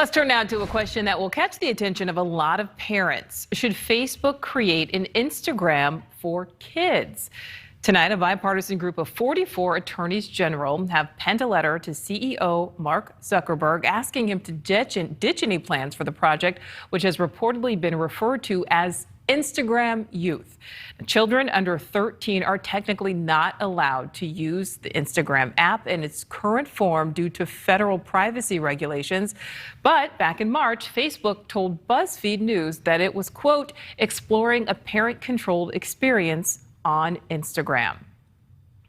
Let's turn now to a question that will catch the attention of a lot of parents. Should Facebook create an Instagram for kids? Tonight, a bipartisan group of 44 attorneys general have penned a letter to CEO Mark Zuckerberg asking him to ditch any plans for the project, which has reportedly been referred to as Instagram Youth. Children under 13 are technically not allowed to use the Instagram app in its current form due to federal privacy regulations. But back in March, Facebook told BuzzFeed News that it was, quote, exploring a parent-controlled experience on Instagram.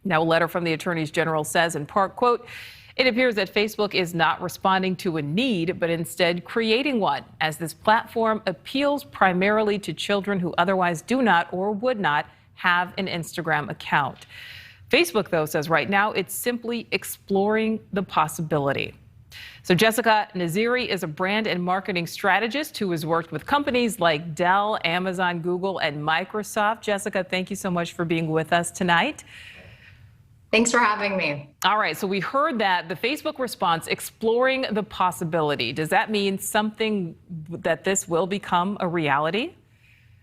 Now, a letter from the attorneys general says in part, quote, it appears that Facebook is not responding to a need, but instead creating one, as this platform appeals primarily to children who otherwise do not or would not have an Instagram account. Facebook, though, says right now it's simply exploring the possibility. So Jessica Naziri is a brand and marketing strategist who has worked with companies like Dell, Amazon, Google, and Microsoft. Jessica, thank you so much for being with us tonight. Thanks for having me. All right, so we heard that the Facebook response exploring the possibility. Does that mean something that this will become a reality?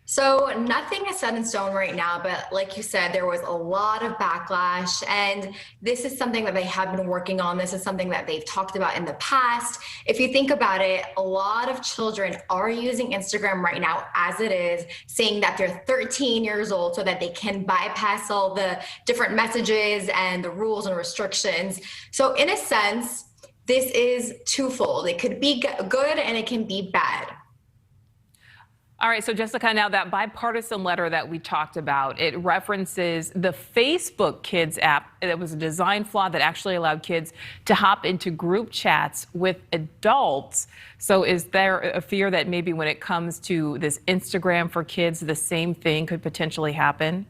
So nothing is set in stone right now, but like you said, there was a lot of backlash, and this is something that they have been working on. This is something that they've talked about in the past. If you think about it, a lot of children are using Instagram right now as it is, saying that they're 13 years old so that they can bypass all the different messages and the rules and restrictions. So in a sense, this is twofold. It could be good and it can be bad. All right, so Jessica, now that bipartisan letter that we talked about, it references the Facebook Kids app. That was a design flaw that actually allowed kids to hop into group chats with adults. So is there a fear that maybe when it comes to this Instagram for kids, the same thing could potentially happen?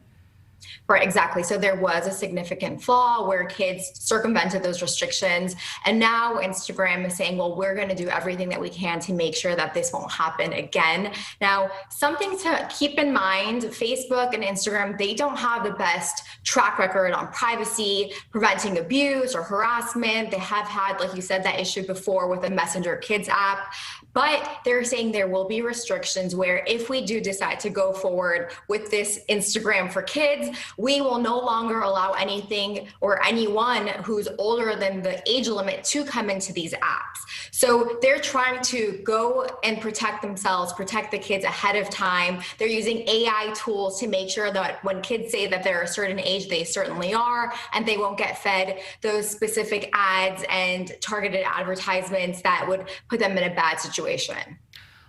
Right, exactly. So there was a significant flaw where kids circumvented those restrictions. And now Instagram is saying, well, we're going to do everything that we can to make sure that this won't happen again. Now, something to keep in mind, Facebook and Instagram, they don't have the best track record on privacy, preventing abuse or harassment. They have had, like you said, that issue before with the Messenger Kids app. But they're saying there will be restrictions where if we do decide to go forward with this Instagram for kids, we will no longer allow anything or anyone who's older than the age limit to come into these apps. So they're trying to go and protect themselves, protect the kids ahead of time. They're using AI tools to make sure that when kids say that they're a certain age, they certainly are, and they won't get fed those specific ads and targeted advertisements that would put them in a bad situation.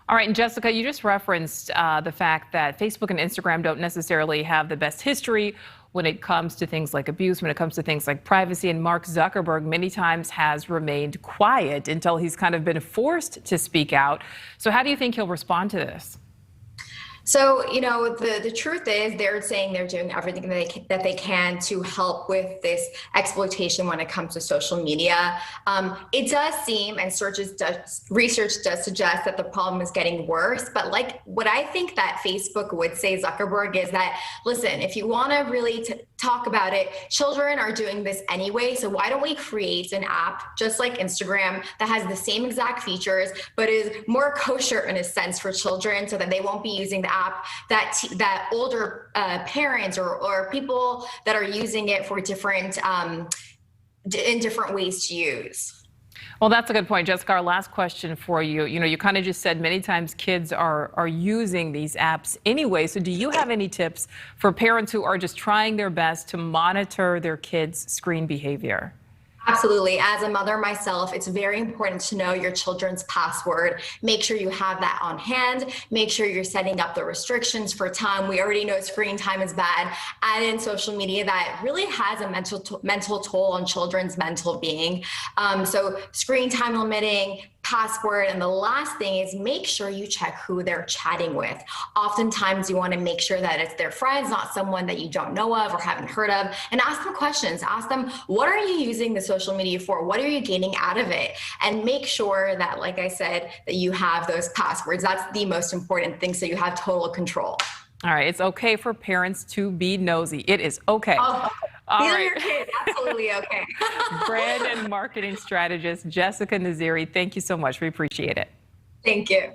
All right, and Jessica, you just referenced the fact that Facebook and Instagram don't necessarily have the best history when it comes to things like abuse, when it comes to things like privacy. And Mark Zuckerberg many times has remained quiet until he's kind of been forced to speak out. So how do you think he'll respond to this? So, you know, the truth is they're saying they're doing everything that they can to help with this exploitation when it comes to social media. It does seem, and research does suggest that the problem is getting worse. But like what I think that Facebook would say, Zuckerberg, is that, listen, if you want to really talk about it, children are doing this anyway. So why don't we create an app just like Instagram that has the same exact features, but is more kosher in a sense for children so that they won't be using the app that older parents or people that are using it for different in different ways to use. Well, that's a good point, Jessica. Our last question for you. You know, you kind of just said many times kids are using these apps anyway. So do you have any tips for parents who are just trying their best to monitor their kids' screen behavior? Absolutely. As a mother myself, it's very important to know your children's password. Make sure you have that on hand. Make sure you're setting up the restrictions for time. We already know screen time is bad. Add in social media that really has a mental toll on children's mental being. So screen time limiting, password, and the last thing is make sure you check who they're chatting with. Oftentimes you want to make sure that it's their friends, not someone that you don't know of or haven't heard of, and ask them questions. Ask them, what are you using the social media for? What are you gaining out of it? And make sure that, like I said, that you have those passwords. That's the most important thing, so you have total control. All right, it's okay for parents to be nosy. It is okay. Oh, All these are right. your kids. Absolutely okay. Brand and marketing strategist Jessica Naziri, thank you so much. We appreciate it. Thank you.